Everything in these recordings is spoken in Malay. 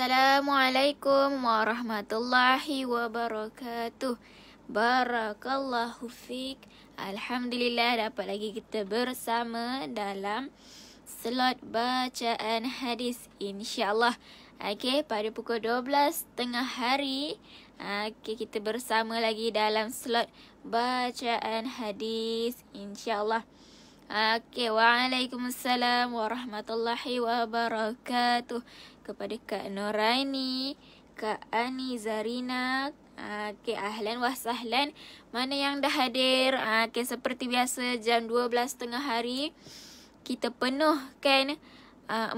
Assalamualaikum warahmatullahi wabarakatuh. Barakallahu fiik. Alhamdulillah dapat lagi kita bersama dalam slot bacaan hadis insya-Allah. Okey, pada pukul 12 tengah hari, kita bersama lagi dalam slot bacaan hadis insya-Allah. Waalaikumsalam warahmatullahi wabarakatuh. Kepada Kak Noraini, Kak Ani Zarina, ahlan wa sahlan. Mana yang dah hadir, seperti biasa jam 12 tengah hari, kita penuhkan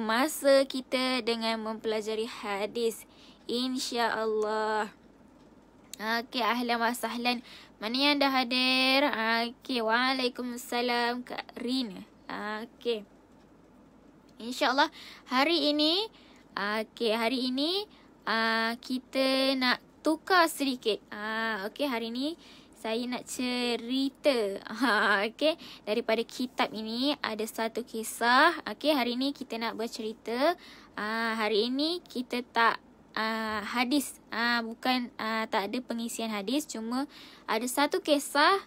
masa kita dengan mempelajari hadis insya-Allah. Ahlan wa sahlan. Mana yang dah hadir? Waalaikumsalam Kak Rina. InsyaAllah hari ini kita nak tukar sedikit. Hari ini saya nak cerita. Daripada kitab ini ada satu kisah. Hari ini kita nak bercerita. Hari ini kita tak hadis, bukan tak ada pengisian hadis, cuma ada satu kisah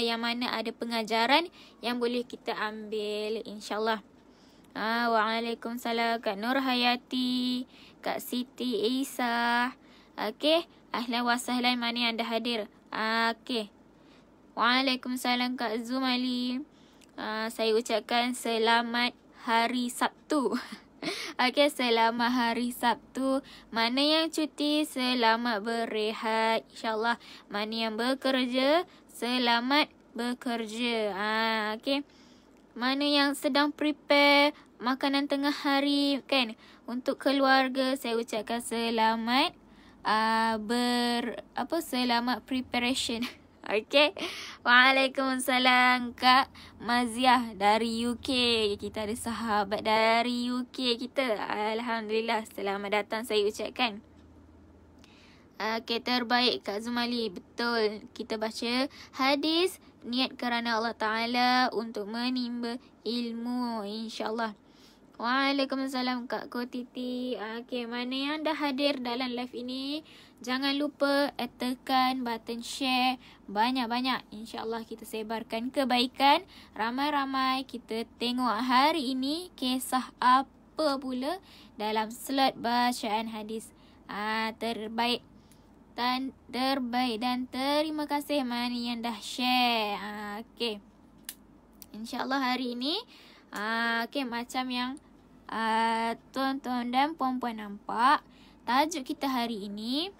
yang mana ada pengajaran yang boleh kita ambil insya-Allah. Waalaikumsalam Kak Nur Hayati, Kak Siti Isa. Ahlan wa sahlan, mana yang dah hadir? Waalaikumsalam Kak Zumali. Saya ucapkan selamat hari Sabtu. Selamat hari Sabtu. Mana yang cuti, selamat berehat insya-Allah. Mana yang bekerja, selamat bekerja. Mana yang sedang prepare makanan tengah hari untuk keluarga, saya ucapkan selamat selamat preparation. Waalaikumsalam Kak Maziah dari UK. Kita ada sahabat dari UK kita. Alhamdulillah, selamat datang saya ucapkan. Terbaik Kak Zumali. Betul, kita baca hadis niat kerana Allah Ta'ala untuk menimba ilmu insya-Allah. Waalaikumsalam Kak Kotiti. Mana yang dah hadir dalam live ini, jangan lupa tekan button share banyak-banyak. InsyaAllah kita sebarkan kebaikan. Ramai-ramai kita tengok hari ini kisah apa pula dalam slot bacaan hadis. Terbaik dan terima kasih mana yang dah share. InsyaAllah hari ini macam yang tuan-tuan dan puan-puan nampak, tajuk kita hari ini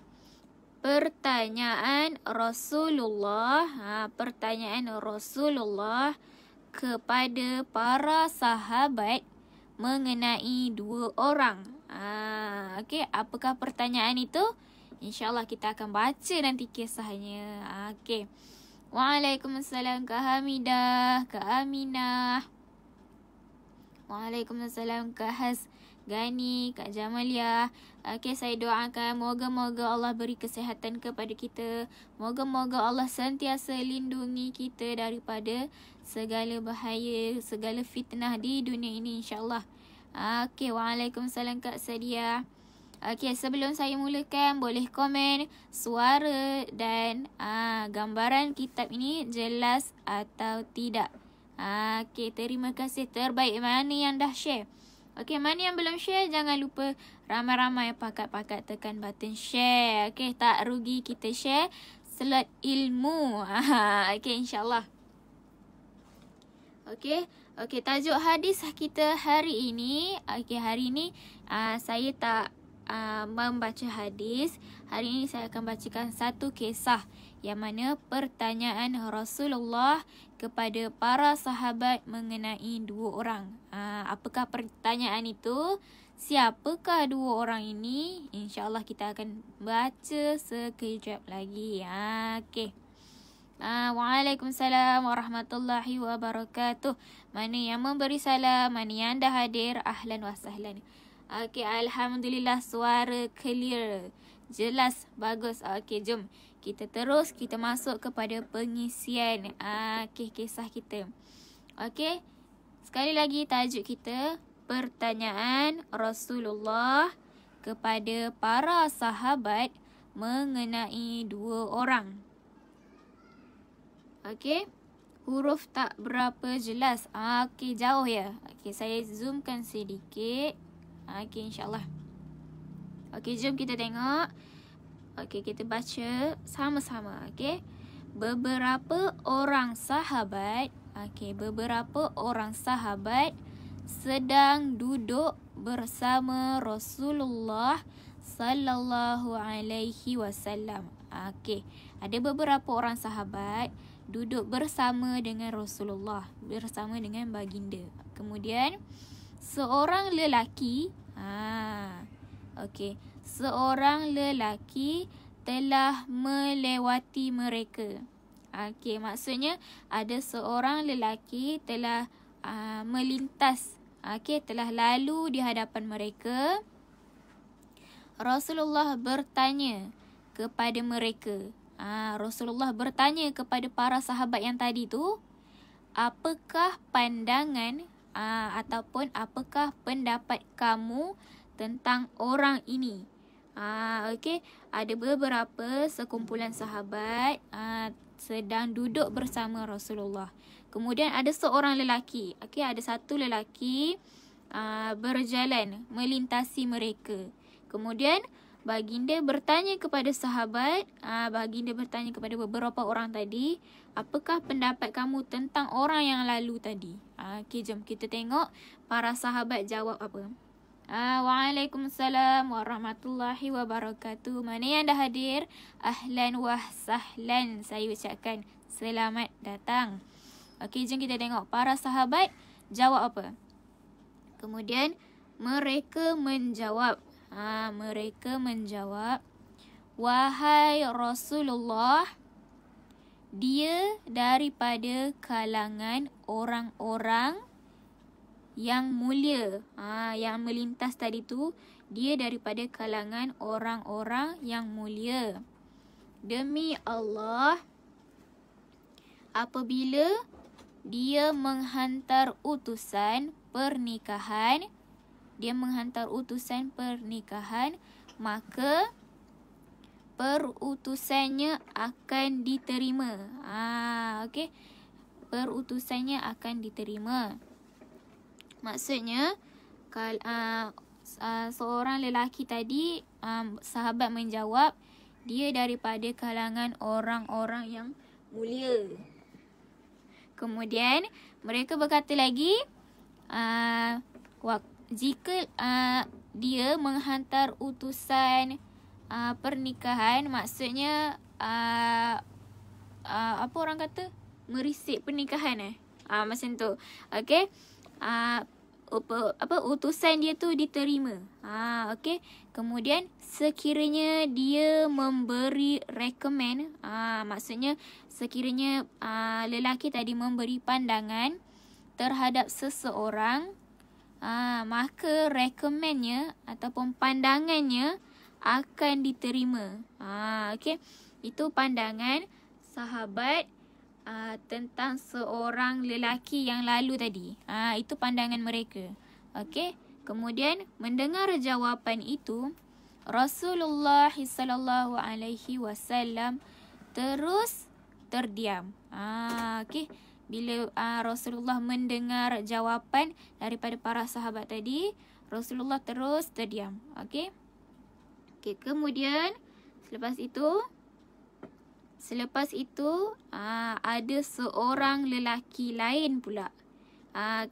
pertanyaan Rasulullah. Pertanyaan Rasulullah kepada para sahabat mengenai dua orang. Apakah pertanyaan itu? InsyaAllah kita akan baca nanti kisahnya. Waalaikumsalam Kak Hamidah, Kak Aminah. Waalaikumsalam Kak Has Gani, Kak Jamalia. Saya doakan moga-moga Allah beri kesihatan kepada kita. Moga-moga Allah sentiasa lindungi kita daripada segala bahaya, segala fitnah di dunia ini insya-Allah. Waalaikumsalam Kak Sadia. Sebelum saya mulakan, boleh komen suara dan gambaran kitab ini jelas atau tidak. Terima kasih. Terbaik mana yang dah share. Mana yang belum share, jangan lupa ramai-ramai pakat-pakat tekan button share. Tak rugi kita share slot ilmu. InsyaAllah. Tajuk hadis kita hari ini. Hari ini saya tak membaca hadis. Hari ini saya akan bacakan satu kisah yang mana pertanyaan Rasulullah kepada para sahabat mengenai dua orang. Apakah pertanyaan itu? Siapakah dua orang ini? InsyaAllah kita akan baca sekejap lagi. Waalaikumsalam warahmatullahi wabarakatuh. Mana yang memberi salam, mana yang dah hadir, ahlan wa sahlan. Alhamdulillah, suara clear, jelas, bagus. Jom kita terus, kita masuk kepada pengisian kisah kita. Sekali lagi tajuk kita pertanyaan Rasulullah kepada para sahabat mengenai 2 orang. Okey. Huruf tak berapa jelas. Okey, jauh ya. Okey, saya zoomkan sedikit. Okey, insyaAllah. Okey, jom kita tengok. Okey, kita baca sama-sama. Okey. Beberapa orang sahabat. Okey, beberapa orang sahabat sedang duduk bersama Rasulullah sallallahu alaihi wasallam. Okey, ada beberapa orang sahabat duduk bersama dengan Rasulullah, bersama dengan baginda. Kemudian seorang lelaki, okey, seorang lelaki telah melewati mereka. Okey, maksudnya ada seorang lelaki telah melintas, okey, telah lalu di hadapan mereka. Rasulullah bertanya kepada mereka. Rasulullah bertanya kepada para sahabat yang tadi tu, apakah pandangan ataupun apakah pendapat kamu tentang orang ini? Okey, ada beberapa sekumpulan sahabat sedang duduk bersama Rasulullah. Kemudian ada seorang lelaki. Okey, ada satu lelaki berjalan melintasi mereka. Kemudian baginda bertanya kepada sahabat, baginda bertanya kepada beberapa orang tadi, apakah pendapat kamu tentang orang yang lalu tadi? Okey, jom kita tengok para sahabat jawab apa. Waalaikumsalam warahmatullahi wabarakatuh. Mana yang dah hadir? Ahlan wa sahlan. Saya ucapkan selamat datang. Okey, jom kita tengok para sahabat jawab apa. Kemudian mereka menjawab. Mereka menjawab, wahai Rasulullah, dia daripada kalangan orang-orang yang mulia. Yang melintas tadi tu, dia daripada kalangan orang-orang yang mulia. Demi Allah, apabila dia menghantar utusan pernikahan, maka perutusannya akan diterima. Okey. Perutusannya akan diterima. Maksudnya, seorang lelaki tadi, sahabat menjawab, dia daripada kalangan orang-orang yang mulia. Kemudian, mereka berkata lagi, jika dia menghantar utusan pernikahan, maksudnya apa orang kata? Merisik pernikahan macam tu. Okey. Utusan dia tu diterima. Okey. Kemudian sekiranya dia memberi recommend, maksudnya sekiranya lelaki tadi memberi pandangan terhadap seseorang, maka recommendnya ataupun pandangannya akan diterima. Okey. Itu pandangan sahabat tentang seorang lelaki yang lalu tadi. Itu pandangan mereka. Okey. Kemudian mendengar jawapan itu, Rasulullah sallallahu alaihi wasallam terus terdiam. Okey. Bila Rasulullah mendengar jawapan daripada para sahabat tadi, Rasulullah terus terdiam. Okey. Okey, kemudian selepas itu ada seorang lelaki lain pula.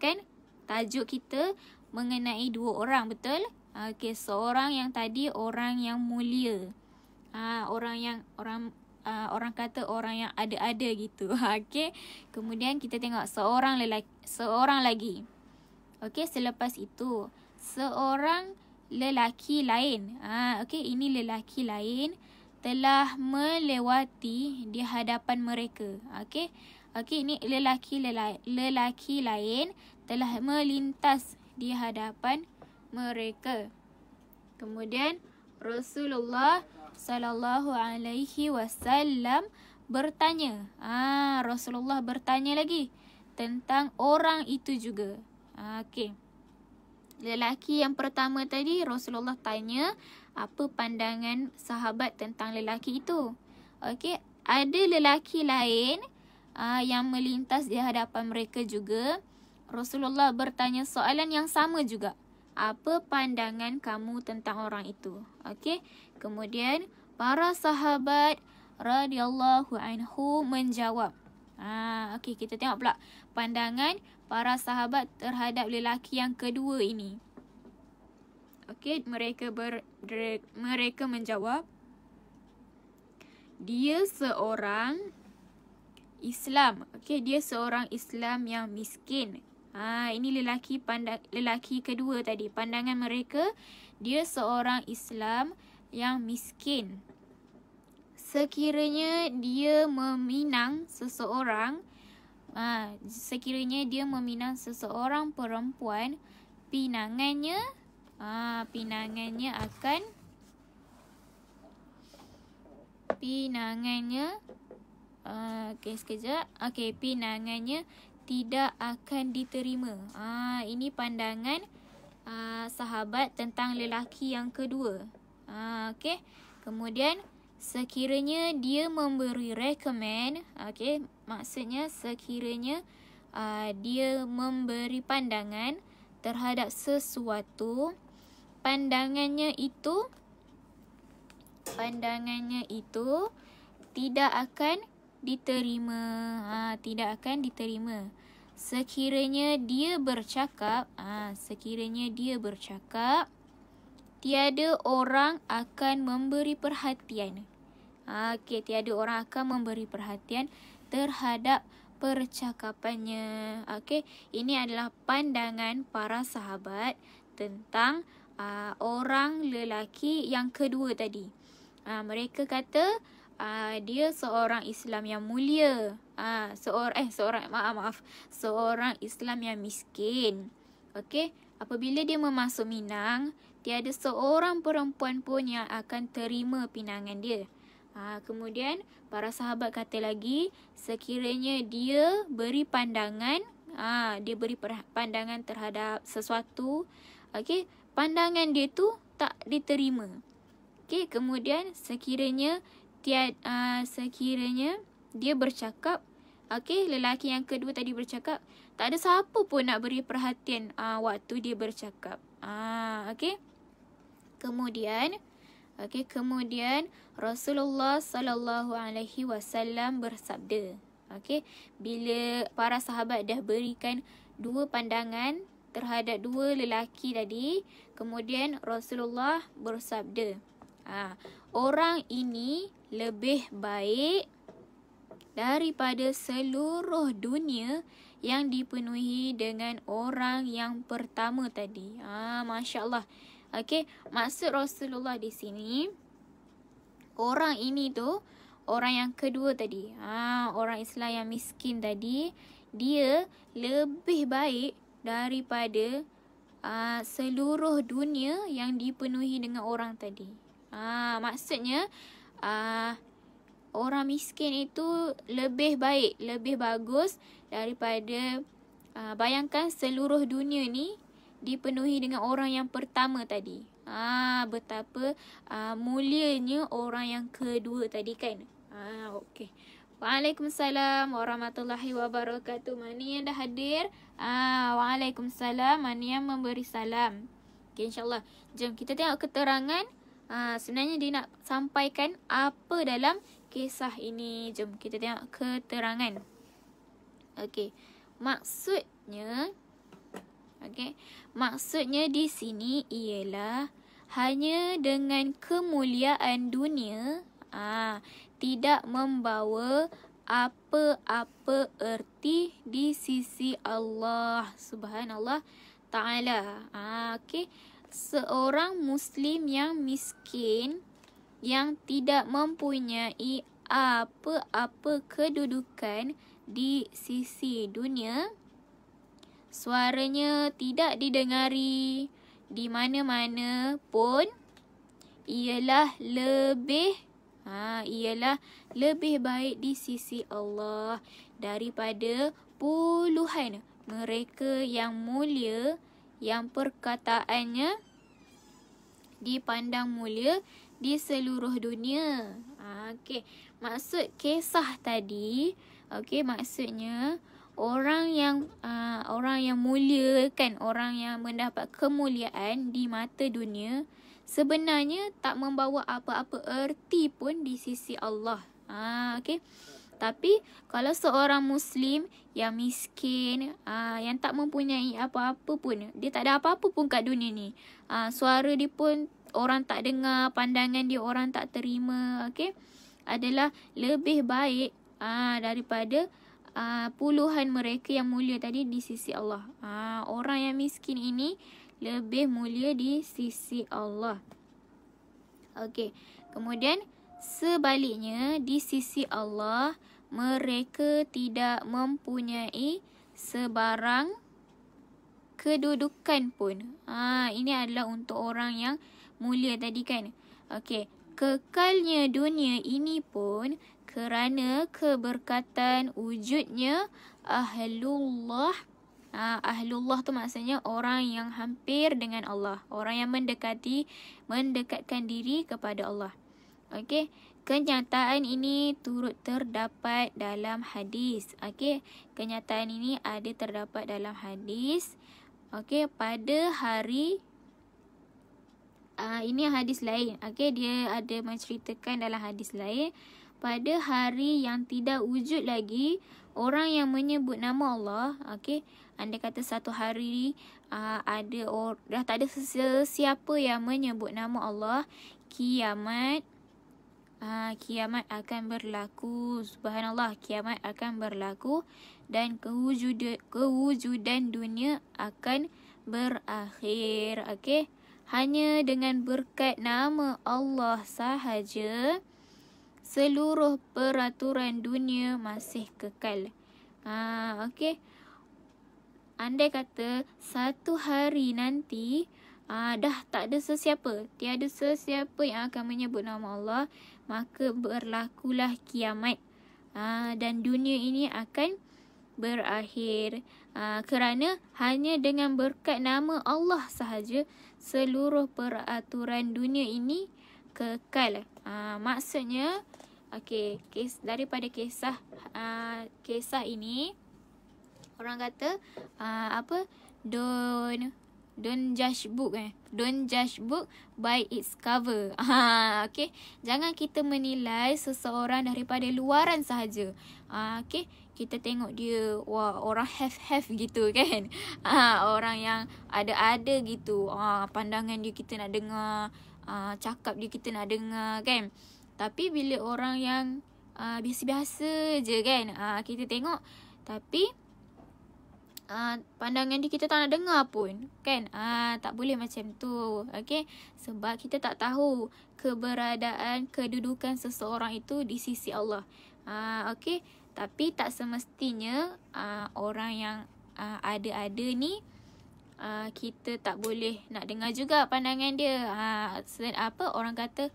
Kan tajuk kita mengenai 2 orang, betul? Okey, seorang yang tadi orang yang mulia. Orang kata orang yang ada-ada gitu. Okey. Kemudian kita tengok seorang lagi. Okey, selepas itu seorang lelaki lain. Okey, ini lelaki lain telah melewati di hadapan mereka. Okey. Okey, ini lelaki lain telah melintas di hadapan mereka. Kemudian Rasulullah sallallahu alaihi wasallam bertanya. Rasulullah bertanya lagi tentang orang itu juga. Okey. Lelaki yang pertama tadi Rasulullah tanya apa pandangan sahabat tentang lelaki itu. Okey, ada lelaki lain yang melintas di hadapan mereka juga. Rasulullah bertanya soalan yang sama juga. Apa pandangan kamu tentang orang itu? Okey, kemudian para sahabat radhiyallahu anhu menjawab. Okey, kita tengok pula pandangan para sahabat terhadap lelaki yang kedua ini. Okey, mereka menjawab, dia seorang Islam. Okey, dia seorang Islam yang miskin. Ini lelaki kedua tadi. Pandangan mereka, dia seorang Islam yang miskin. Sekiranya dia meminang seseorang, perempuan, pinangannya pinangannya tidak akan diterima. Ini pandangan sahabat tentang lelaki yang kedua. Okey. Kemudian sekiranya dia memberi recommend, maksudnya sekiranya dia memberi pandangan terhadap sesuatu, pandangannya itu tidak akan diterima. Sekiranya dia bercakap, tiada orang akan memberi perhatian. Tiada orang akan memberi perhatian terhadap percakapannya. Ini adalah pandangan para sahabat tentang orang lelaki yang kedua tadi. Mereka kata dia seorang Islam yang mulia. Seorang Islam yang miskin. Apabila dia memasuk Minang, tiada seorang perempuan pun yang akan terima pinangan dia. Kemudian para sahabat kata lagi, sekiranya dia beri pandangan, pandangan terhadap sesuatu, pandangan dia tu tak diterima. Kemudian sekiranya dia bercakap, lelaki yang kedua tadi bercakap, tak ada siapa pun nak beri perhatian waktu dia bercakap. Kemudian Rasulullah sallallahu alaihi wasallam bersabda. Bila para sahabat dah berikan dua pandangan terhadap dua lelaki tadi, kemudian Rasulullah bersabda, orang ini lebih baik daripada seluruh dunia yang dipenuhi dengan orang yang pertama tadi. Masya Allah. Maksud Rasulullah di sini, orang ini tu, orang yang kedua tadi, orang Islam yang miskin tadi, dia lebih baik daripada seluruh dunia yang dipenuhi dengan orang tadi. Maksudnya orang miskin itu lebih baik, lebih bagus daripada bayangkan seluruh dunia ni dipenuhi dengan orang yang pertama tadi. Betapa mulianya orang yang kedua tadi kan. Waalaikumsalam warahmatullahi wabarakatuh. Mana yang dah hadir? Waalaikumsalam. Mana yang memberi salam? InsyaAllah. Jom kita tengok keterangan. Sebenarnya dia nak sampaikan apa dalam kisah ini. Jom kita tengok keterangan. Maksudnya di sini ialah hanya dengan kemuliaan dunia tidak membawa apa-apa erti di sisi Allah Subhanallah Ta'ala. Seorang Muslim yang miskin, yang tidak mempunyai apa-apa kedudukan di sisi dunia, suaranya tidak didengari di mana-mana pun, ialah lebih baik di sisi Allah daripada puluhan mereka yang mulia yang perkataannya dipandang mulia di seluruh dunia. Okey, maksud kisah tadi, okey, maksudnya orang yang mulia kan, orang yang mendapat kemuliaan di mata dunia sebenarnya tak membawa apa-apa erti pun di sisi Allah. Okey. Tapi kalau seorang Muslim yang miskin, yang tak mempunyai apa-apa pun, dia tak ada apa-apa pun kat dunia ni, suara dia pun orang tak dengar, pandangan dia orang tak terima, okey, adalah lebih baik daripada puluhan mereka yang mulia tadi di sisi Allah. Orang yang miskin ini lebih mulia di sisi Allah. Okey. Kemudian sebaliknya, di sisi Allah mereka tidak mempunyai sebarang kedudukan pun. Ini adalah untuk orang yang mulia tadi kan. Okey, kekalnya dunia ini pun kerana keberkatan wujudnya ahlullah. Ahlullah tu maksudnya orang yang hampir dengan Allah, orang yang mendekatkan diri kepada Allah. Okey, kenyataan ini turut terdapat dalam hadis. Okey, kenyataan ini ada terdapat dalam hadis. Okey, pada hari ini hadis lain. Okey, dia ada menceritakan dalam hadis lain, pada hari yang tidak wujud lagi orang yang menyebut nama Allah. Okey, andai kata satu hari dah tak ada sesiapa yang menyebut nama Allah, kiamat akan berlaku. Subhanallah, kiamat akan berlaku dan kewujudan dunia akan berakhir. Okey, hanya dengan berkat nama Allah sahaja seluruh peraturan dunia masih kekal. Okey, andai kata satu hari nanti dah tak ada sesiapa, tiada sesiapa yang akan menyebut nama Allah, maka berlakulah kiamat, dan dunia ini akan berakhir, kerana hanya dengan berkat nama Allah sahaja seluruh peraturan dunia ini kekal. Maksudnya, okey, daripada kisah ini, orang kata Don't judge book Don't judge book by its cover. Okey, jangan kita menilai seseorang daripada luaran sahaja. Okey, kita tengok dia, wah, orang have gitu kan. Orang yang ada gitu. Pandangan dia kita nak dengar, cakap dia kita nak dengar kan. Tapi bila orang yang biasa-biasa je kan, kita tengok, tapi pandangan dia kita tak nak dengar pun kan. Tak boleh macam tu. Okey, sebab kita tak tahu keberadaan, kedudukan seseorang itu di sisi Allah. Okey, tapi tak semestinya orang yang ada ni kita tak boleh nak dengar juga pandangan dia. Orang kata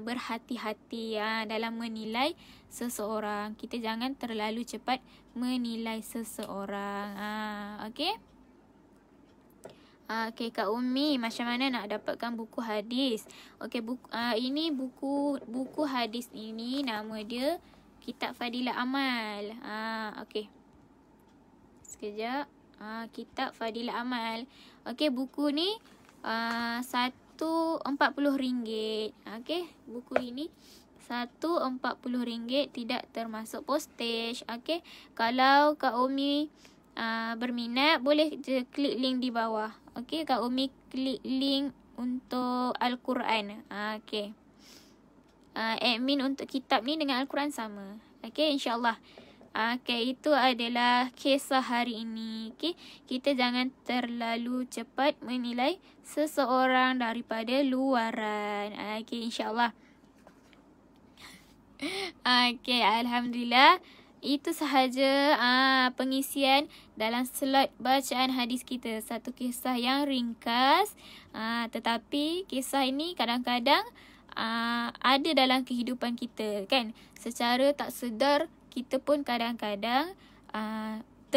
berhati-hati dalam menilai seseorang. Kita jangan terlalu cepat menilai seseorang. Okey. Okey, Kak Umi, macam mana nak dapatkan buku hadis? Okey, ini buku hadis ini nama dia Kitab Fadilah Amal. Okey. Sekejap. Kitab Fadilah Amal. Okey, buku ni RM140. Okey, buku ini RM140, tidak termasuk postage. Okey, kalau Kak Umi berminat, boleh je klik link di bawah. Okey, Kak Umi klik link untuk Al-Quran. Okey, admin untuk kitab ni dengan Al-Quran sama. Okey, insyaAllah. Okey, itu adalah kisah hari ini. Okey, kita jangan terlalu cepat menilai seseorang daripada luaran. Okey, insyaAllah. Okey, Alhamdulillah. Itu sahaja pengisian dalam slot bacaan hadis kita. Satu kisah yang ringkas, tetapi kisah ini kadang-kadang ada dalam kehidupan kita kan. Secara tak sedar kita pun kadang-kadang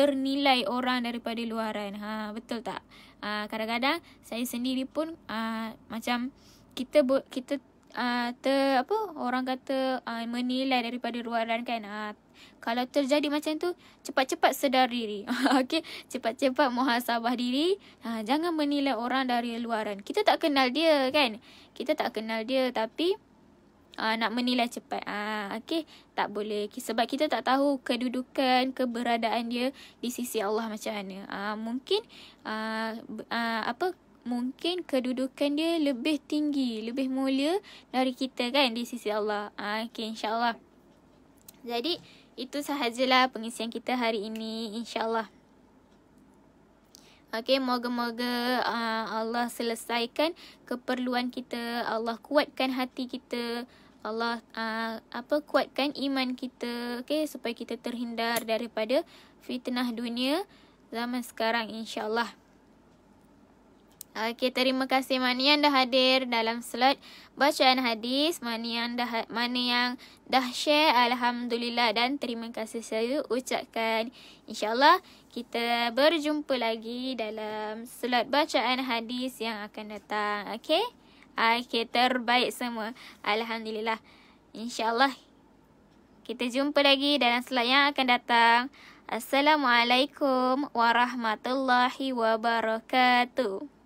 ternilai orang daripada luaran. Betul tak? Kadang-kadang saya sendiri pun macam kita orang kata menilai daripada luaran kan. Kalau terjadi macam tu, cepat-cepat sedar diri. Okey, cepat-cepat muhasabah diri. Jangan menilai orang dari luaran. Kita tak kenal dia kan. Kita tak kenal dia tapi nak menilai cepat. Okey, tak boleh. Sebab kita tak tahu kedudukan, keberadaan dia di sisi Allah macam mana. Mungkin kedudukan dia lebih tinggi, lebih mulia dari kita kan di sisi Allah. Okey, insya-Allah. Jadi itu sahajalah pengisian kita hari ini, insya-Allah. Okey, moga-moga Allah selesaikan keperluan kita, Allah kuatkan hati kita, Allah kuatkan iman kita, okey, supaya kita terhindar daripada fitnah dunia zaman sekarang, insya-Allah. Okey, terima kasih mana yang dah hadir dalam slot bacaan hadis, mana yang dah share, alhamdulillah, dan terima kasih saya ucapkan. InsyaAllah kita berjumpa lagi dalam slot bacaan hadis yang akan datang. Okey? Okey, terbaik semua. Alhamdulillah. InsyaAllah kita jumpa lagi dalam slot yang akan datang. Assalamualaikum warahmatullahi wabarakatuh.